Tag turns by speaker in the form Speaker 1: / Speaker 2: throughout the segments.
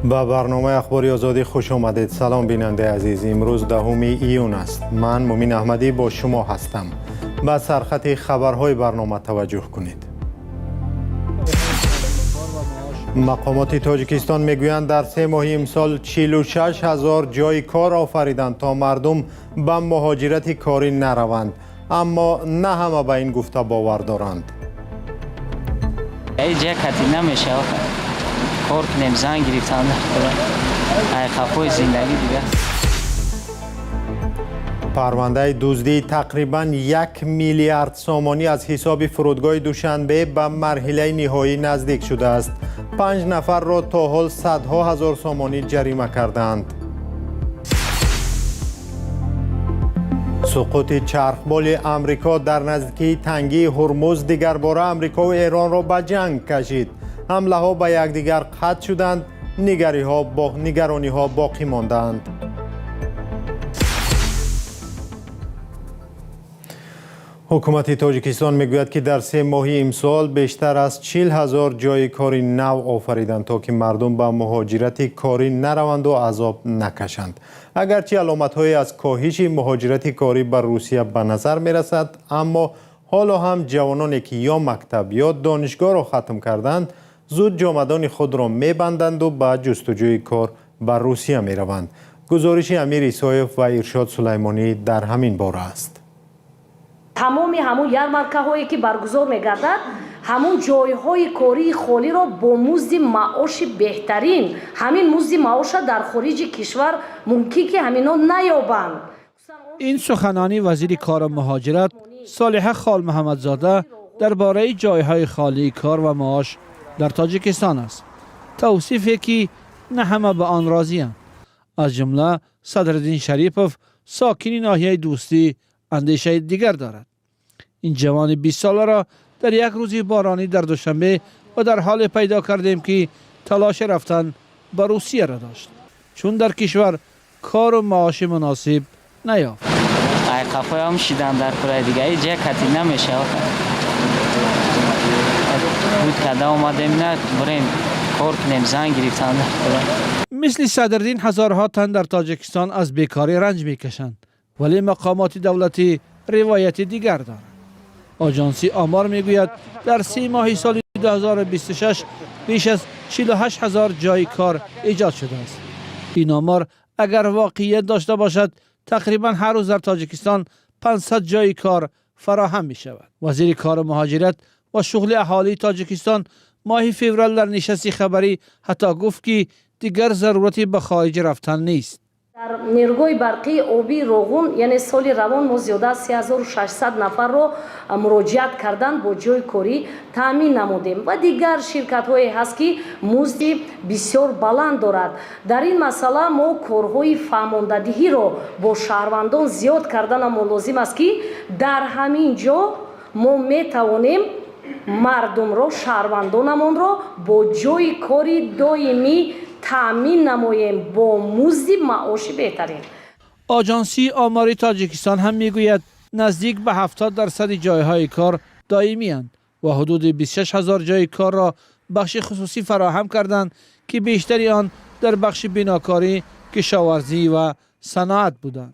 Speaker 1: با برنامه اخباری آزادی خوش آمدید. سلام بیننده عزیز، امروز 10 ایون است. من مومین احمدی با شما هستم. به سرخط خبرهای برنامه توجه کنید. مقامات تاجیکستان میگویند در 3 ماه امسال 46,000 جای کار آفریدند تا مردم به مهاجرت کاری نروند، اما نه همه به این گفته باور دارند.
Speaker 2: اینجا کتی نمیشه کار کنیم، زنگ گرفتن ای خفای زندگی دیگه.
Speaker 1: پرونده دزدی تقریباً 1 میلیارد سامانی از حساب فرودگاه دوشنبه به مرحله نهایی نزدیک شده است. 5 نفر را تا حال صدها هزار سامانی جریمه کردند. سقوط چرخبال امریکا در نزدیکی تنگه هرمز دیگر باره امریکا و ایران را به جنگ کشید. حمله ها به یکدیگر قطع شدند، نگرانی ها باقی ماندند. حکومت تاجیکستان میگوید که در 3 ماه امسال بیشتر از 40,000 جای کاری نو آفریدند تا که مردم به مهاجرت کاری نروند و عذاب نکشند. اگرچه علامت‌هایی از کاهش مهاجرت کاری بر روسیه به نظر میرسد، اما حالا هم جوانانی که یا مکتب یا دانشگاه را ختم کردند زود جامدان خود را میبندند و به جستجوی کار بر روسیه میروند. گزارش امیر ایسایف و ارشاد سلیمانی در همین باره است.
Speaker 3: همون یارمارکه هایی که برگزار میگردد همون جایهای کاری خالی را با مزد معاش بهترین، همین مزد معاش در خارج کشور ممکن که همینا نیابند.
Speaker 4: این سخنانی وزیر کار و مهاجرت صالحه خال محمدزاده درباره جایهای خالی کار و معاش در تاجیکستان است. توصیفی که نه همه به آن راضی‌اند. از جمله صدرالدین شریپوف ساکن ناحیه دوستی اندیشه دیگر دارد. این جوان 20 ساله را در یک روز بارانی در دوشنبه و در حال پیدا کردیم که تلاش رفتن به روسیه را داشت، چون در کشور کار و معاش مناسب نیافت.
Speaker 2: ای خفای هم شیدن در کره دیگه اینجا کتی نمیشه بود کده اومدیم نه بریم کار کنیم، زنگ گرفتن.
Speaker 4: مثل صدرالدین هزارها تن در تاجیکستان از بیکاری رنج میکشند، ولی مقامات دولتی روایت دیگر دارد. آژانسی آمار میگوید در 3 ماه سال 2026 بیش از 48,000 جای کار ایجاد شده است. این آمار اگر واقعیت داشته باشد تقریبا هر روز در تاجیکستان 500 جای کار فراهم می شود. وزیر کار و مهاجرت و شغل اهالی تاجیکستان ماه فوریه در نشست خبری حتی گفت که دیگر ضرورتی به خارج رفتن نیست.
Speaker 3: در نیروگاه برقی آبی روغون یعنی سال روان ما زیاده از 3600 نفر رو مراجعت کردن با جای کاری تامین نمودیم و دیگر شرکت هایی هست که مزد بسیار بلند دارد. در این مسئله ما کارهای فهماندهی رو با شهروندان زیاد کردن ما لازم است که در همین جا ما میتوانیم مردم رو، شهروندانمون رو با جای کاری دائمی تامین نماییم با مزد معاش بهترین.
Speaker 4: آژانسی آماری تاجیکستان هم میگوید نزدیک به 70% جایهای کار دائمی اند و حدود 26,000 جای کار را بخش خصوصی فراهم کردند که بیشتری آن در بخش بناکاری، کشاورزی و صنعت بودند.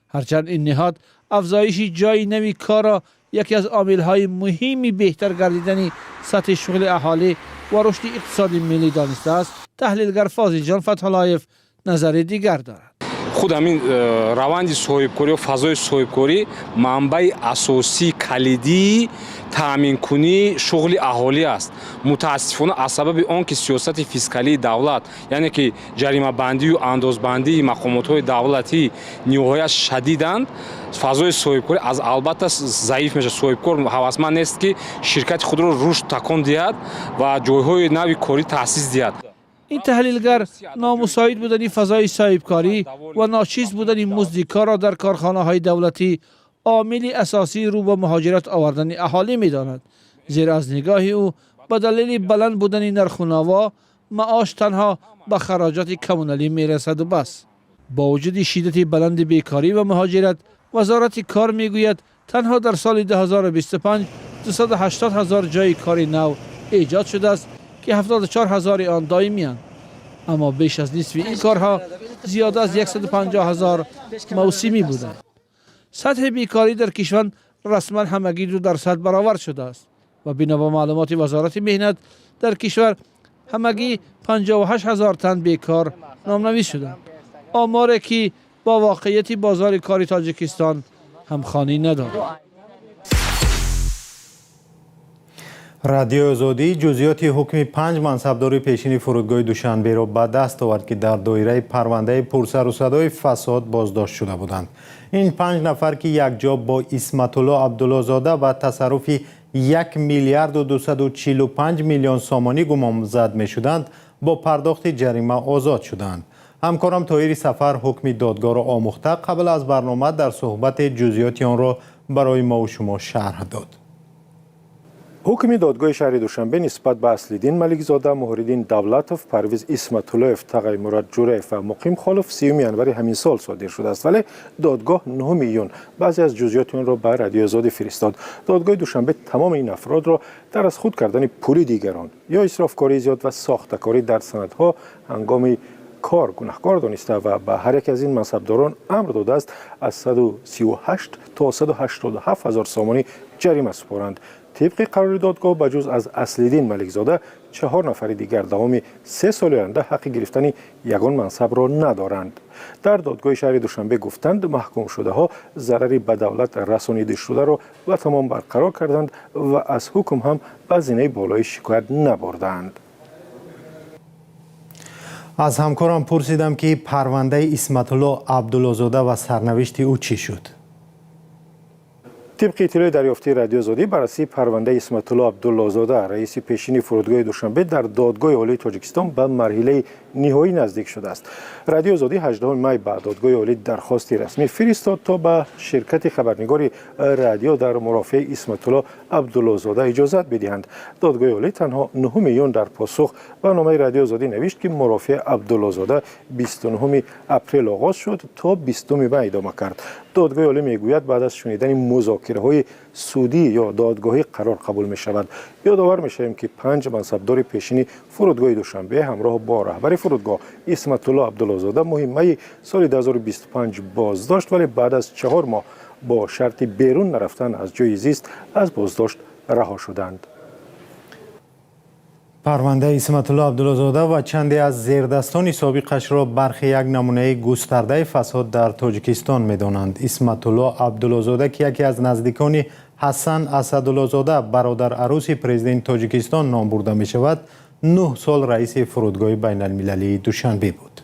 Speaker 4: هرچند این نهاد افزایش جای نوی کار را یکی از عامل‌های مهمی بهتر گردیدن سطح شغل اهالی و رشد اقتصادی ملی دانسته است، تحلیلگر فاضل جان فتح‌اللهیف نظر دیگر دارد.
Speaker 5: خود همین روند صاحبکاری و فضای صاحبکاری منبع اساسی کلیدی تامین کنی شغل اهالی است. متاسفانه از سبب آن که سیاست فیسکالی دولت یعنی که جریمه بندی و اندازبندی مقامات دولتی نیروهای شدیدند، فضای صاحبکاری از البته ضعیف میشه. صاحبکار هوسمند نیست که شرکت خود را رشد تکان دهد و جایهای نوی کاری تأسیس دهد.
Speaker 4: این تحلیلگر نامساعد بودن فضای صاحبکاری و ناچیز بودن مزد کار را در کارخانه‌های دولتی عامل اساسی رو به مهاجرت آوردن اهالی می‌داند، زیرا از نگاه او به دلیل بلند بودن نرخ و نوا معاش تنها به خراجات کمونالی میرسد و بس. با وجود شدت بلند بیکاری و مهاجرت، وزارت کار میگوید تنها در سال 2025 280,000 جای کار نو ایجاد شده است که 74,000 آن دائمی اند. اما بیش از نصف این کارها زیاده از 150,000 موسمی بوده. سطح بیکاری در کشور رسما همگی 2% برآورد شده است و بنا به معلومات وزارت مهنت در کشور همگی 58,000 تن بیکار نامنویس شدند. آماری که با واقعیت بازار کار تاجیکستان همخوانی ندارد.
Speaker 1: رادیو آزادی جزئیات حکم 5 منصبدار پیشین فرودگاه دوشنبه را به دست آورد که در دایره پرونده پرسر و صدای فساد بازداشت شده بودند. این 5 نفر که یکجا با اسمت الله عبدالله زاده و تصرف 1 میلیارد و 245 میلیون سامانی گمانزد می شدند با پرداخت جریمه آزاد شدند. همکارم طاهر سفر حکم دادگاه را آموخته قبل از برنامه در صحبت جزئیات آن را برای ما و شما شرح داد.
Speaker 6: حکم دادگاه شهر دوشنبه نسبت به اصلیدین ملکزاده، مهریدین دولتوف، پرویز اسمت‌الله‌اف، تقی مراد جوریف و مقیم خالف 30 ینوری همین سال صادر شده است، ولی دادگاه 9 میلیون بعضی از جزئیات آن را به رادیو آزادی فرستاد. دادگاه دوشنبه تمام این افراد را در از خود کردن پول دیگران یا اسرافکاری زیاد و ساختکاری در سندها هنگام کار گناهکار دانسته و به هر یک از این منصبداران امر داده است از 138 تا 187 هزار سامانی جریمه سپارند. طبق قرار دادگاه بجز از اصلیدین ملکزاده 4 نفر دیگر دوام 3 سال آینده حق گرفتن یگان منصب را ندارند. در دادگاه شهر دوشنبه گفتند محکوم شده ها ضرری به دولت رسانیده شده را به تمام برقرار کردند و از حکم هم به زینه بالای شکایت نبردند.
Speaker 1: از همکارم پرسیدم که پرونده اسمت الله عبدالله زاده و سرنوشت او چی شد؟
Speaker 6: طبق اطلاع دریافتی رادیو آزادی بررسی پرونده اسمت الله عبدالله زاده رئیس پیشین فرودگاه دوشنبه در دادگاه عالی تاجیکستان به مرحله نهایی نزدیک شده است. رادیو آزادی 18 می به دادگاه عالی درخواست رسمی فرستاد تا به شرکت خبرنگاری رادیو در مرافعه اسمت الله عبدالله زاده اجازت بدهند. دادگاه عالی تنها 9 میلیون در پاسخ به نامه رادیو آزادی نوشت که مرافعه عبدالله زاده 29 اپریل آغاز شد تا 20 می ادامه کرد. دادگاه عالی میگوید بعد از شنیدن مذاکره‌های سودی یا دادگاهی قرار قبول می شود. یادآور می شویم که 5 منصبدار پیشین فرودگاه دوشنبه همراه با رهبر فرودگاه اسمت الله عبدالله زاده ماه سال 2025 بازداشت، ولی بعد از 4 ماه با شرط بیرون نرفتن از جای زیست از بازداشت رها شدند.
Speaker 1: پرونده اسمت الله عبدالله زاده و چندی از زیردستان سابقش را برخی یک نمونه گسترده فساد در تاجیکستان می‌دانند. اسمت الله عبدالله زاده که یکی از نزدیکان حسن اسدالله زاده برادر عروس پرزیدنت تاجیکستان نام برده می شود، 9 سال رئیس فرودگاه بین المللی دوشنبه بود.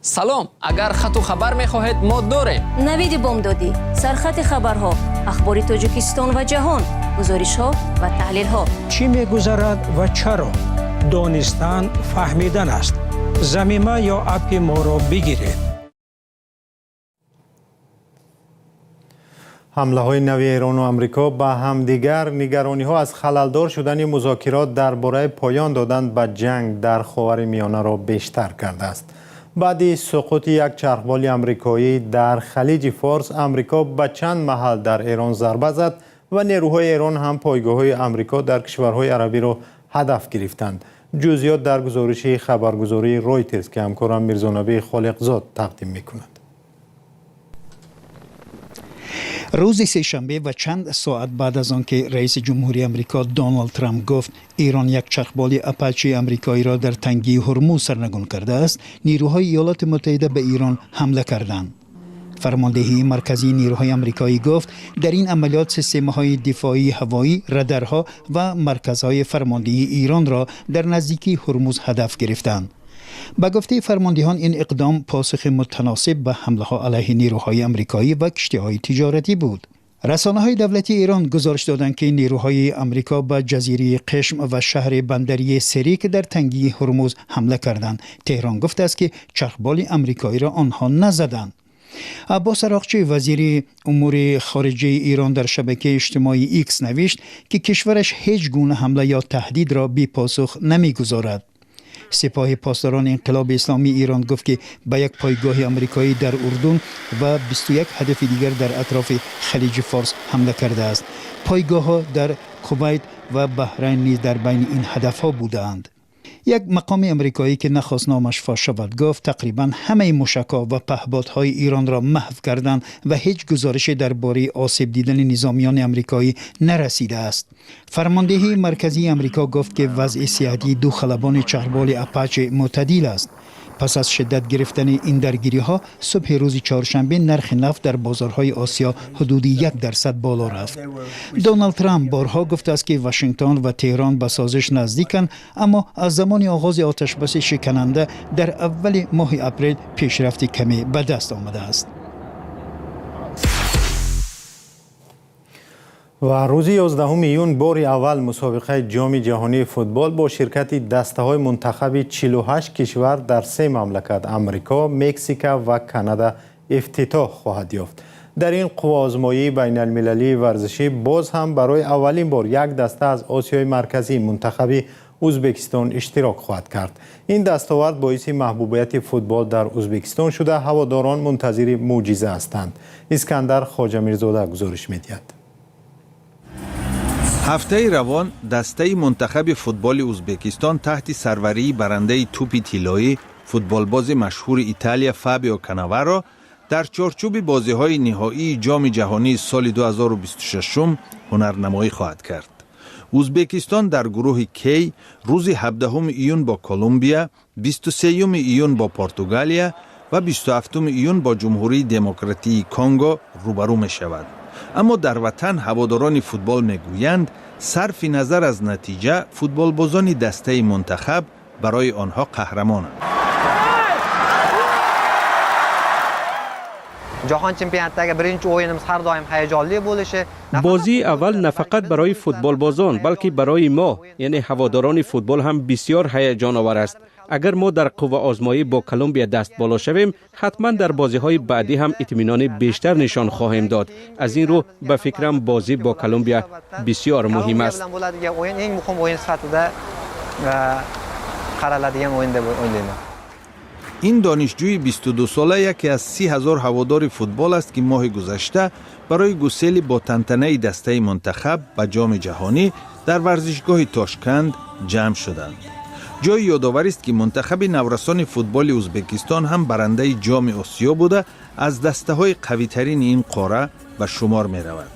Speaker 7: سلام، اگر خط و خبر می‌خواهید ما داریم.
Speaker 8: نوید بامدادی، سرخط خبرها، اخبار تاجیکستان و جهان، گزارش‌ها و تحلیل‌ها.
Speaker 9: چی می‌گذرد و چرا؟ دانستن فهمیدن است. زمینه یا اپ ما را بگیرید.
Speaker 1: حمله‌های نوی ایران و آمریکا به همدیگر نگرانی‌ها از خللدار شدن مذاکرات درباره پایان دادن به جنگ در خاورمیانه را بیشتر کرده است. بعد سقوط یک چرخبال آمریکایی در خلیج فارس، آمریکا به چند محل در ایران ضربه زد و نیروهای ایران هم پایگاه‌های آمریکا در کشورهای عربی را هدف گرفتند. جزئیات در گزارش خبرگزاری رویترز که همکارم میرزانبی خالقزاد تقدیم می‌کند.
Speaker 10: روز سه‌شنبه و چند ساعت بعد از آنکه رئیس جمهوری آمریکا دونالد ترامپ گفت ایران یک چرخبال آپاچی آمریکایی را در تنگه هرمز سرنگون کرده است، نیروهای ایالات متحده به ایران حمله کردند. فرماندهی مرکزی نیروهای آمریکایی گفت در این عملیات سیستم‌های دفاعی هوایی، رادارها و مرکزهای فرماندهی ایران را در نزدیکی هرمز هدف گرفتند. با گفته فرماندهان این اقدام پاسخ متناسب به حمله‌ها علیه نیروهای آمریکایی و کشتی‌های تجارتی بود. رسانه‌های دولتی ایران گزارش دادند که نیروهای آمریکا به جزیره قشم و شهر بندری سریک در تنگه هرمز حمله کردند. تهران گفته است که چرخبال آمریکایی را آنها نزدند. عباس عراقچی وزیر امور خارجه ایران در شبکه اجتماعی ایکس نوشت که کشورش هیچ گونه حمله یا تهدید را بی پاسخ نمیگذارد. سپاه پاسداران انقلاب اسلامی ایران گفت که به یک پایگاه آمریکایی در اردن و 21 هدف دیگر در اطراف خلیج فارس حمله کرده است. پایگاه‌ها در کویت و بحرین نیز در بین این هدف‌ها بودند. یک مقام امریکایی که نخواست نامش فاش شود گفت تقریبا همه موشک‌ها و پهپادهای ایران را محو کردند و هیچ گزارش درباره آسیب دیدن نظامیان امریکایی نرسیده است. فرماندهی مرکزی امریکا گفت که وضع صحتی دو خلبان چربال اپاچه معتدل است. پس از شدت گرفتن این درگیری‌ها صبح روز چهارشنبه نرخ نفت در بازارهای آسیا حدود 1% بالا رفت. دونالد ترامپ بارها گفته است که واشنگتن و تهران به سازش نزدیکند، اما از زمان آغاز آتشبس شکننده در اول ماه اپریل پیشرفت کمی به دست آمده است.
Speaker 1: و روز 11 ایون بار اول مسابقه جام جهانی فوتبال با شرکت دسته‌های منتخب 48 کشور در 3 مملکت آمریکا، مکزیک و کانادا افتتاح خواهد یافت. در این قوازمایی بین المللی ورزشی باز هم برای اولین بار یک دسته از آسیای مرکزی منتخب ازبکستان اشتراک خواهد کرد. این دستاورد باعث محبوبیت فوتبال در ازبکستان شده هواداران منتظر معجزه هستند. اسکندر خواجه میرزاده گزارش می‌دهد.
Speaker 11: هفته روان دسته منتخب فوتبال ازبکستان تحت سروری برنده توپ طلایی فوتبالباز مشهور ایتالیا فابیو کاناوارو در چارچوب بازی‌های نهایی جام جهانی سال 2026 هنرنمایی خواهد کرد. ازبکستان در گروه کی روز 17 ایون با کلمبیا، 23 ایون با پرتغالیا و 27 ایون با جمهوری دموکراتیک کنگو روبرو می شود. اما در وطن هواداران فوتبال میگویند صرف نظر از نتیجه فوتبالبازان دسته منتخب برای آنها قهرمانند.
Speaker 12: jahon chempionatidagi birinchi o'yinimiz har doim hayajonli bo'lishi.
Speaker 13: بازی اول نه فقط برای فوتبال بازان بلکه برای ما یعنی هواداران فوتبال هم بسیار هیجان آور است. اگر ما در قوه آزمایی با کلمبیا دست بالا شویم حتما در بازی های بعدی هم اطمینان بیشتر نشان خواهیم داد. از این رو به فکرم بازی با کلمبیا بسیار مهم است.
Speaker 11: این دانشجوی 22 ساله یکی از 30,000 هوادار فوتبال است که ماه گذشته برای گسیل با تنتنه دسته منتخب به جام جهانی در ورزشگاه تاشکند جمع شدند. جای یادآور است که منتخب نورسان فوتبال ازبکستان هم برنده جام آسیا بوده از دسته‌های قوی‌ترین این قاره به شمار می رود.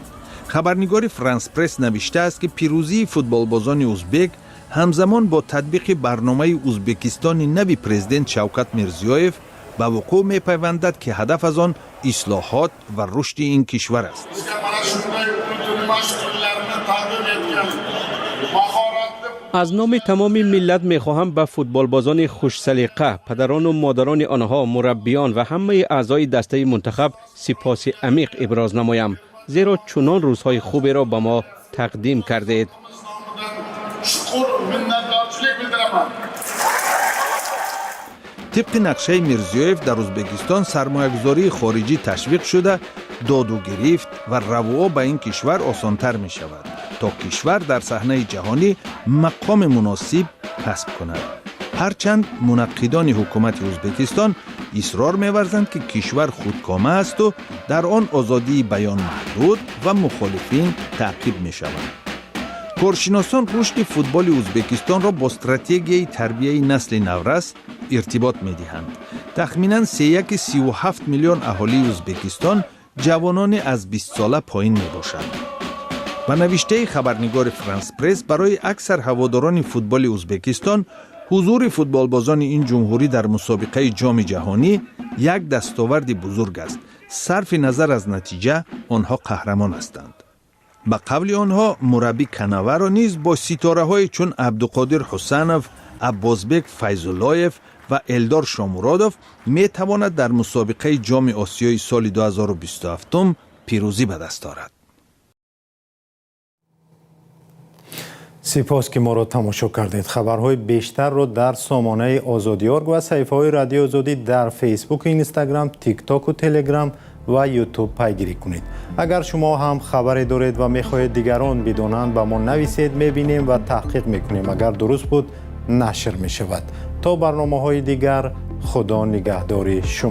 Speaker 11: خبرنگار فرانس پرس نوشته است که پیروزی فوتبالبازان ازبک همزمان با تطبیق برنامه ازبکستان نوی پرزیدنت شوکت میرزیویف به وقوع می پیوندد که هدف از آن اصلاحات و رشد این کشور است.
Speaker 13: از نام تمام ملت می خواهم به فوتبالبازان خوش سلیقه، پدران و مادران آنها، مربیان و همه اعضای دسته منتخب سپاس عمیق ابراز نمایم، زیرا چنان روزهای خوبی را به ما تقدیم کردید.
Speaker 11: طبق نقشه میرزیویف در ازبکستان سرمایه‌گذاری خارجی تشویق شده، داد و گرفت و رواق به این کشور آسانتر می شود تا کشور در صحنه جهانی مقام مناسب کسب کند. هرچند منقدان حکومت ازبکستان اصرار می‌ورزند که کشور خودکامه است و در آن آزادی بیان محدود و مخالفین تعقیب می‌شوند. کارشناسان رشد فوتبال ازبکستان را با استراتژی تربیت نسل نورس ارتباط می‌دهند. تخمیناً 37 میلیون اهالی ازبکستان جوانان از 20 ساله پایین میباشند. به نوشته خبرنگار فرانس پرس برای اکثر هواداران فوتبال ازبکستان حضور فوتبالبازان این جمهوری در مسابقه جام جهانی یک دستاورد بزرگ است. صرف نظر از نتیجه آنها قهرمان هستند. به قول آنها مربی کاناوارو نیز با ستاره‌های چون عبدالقادر حسینوف، عباسبک فیض‌اللهیف و الدار شامورادوف می تواند در مسابقه جام آسیای سال 2027 پیروزی به دست آورد.
Speaker 1: سپاس که ما را تماشا کردید. خبرهای بیشتر را در سامانه آزادیارگ و صفحه‌های رادیو آزادی در فیسبوک، اینستاگرام، تیک تاک و تلگرام و یوتیوب پیگیری کنید. اگر شما هم خبری دارید و می‌خواهید دیگران بدانند به ما نویسید، می‌بینیم و تحقیق می‌کنیم. اگر درست بود نشر می‌شود. تا برنامه‌های دیگر، خدا نگهدار شما.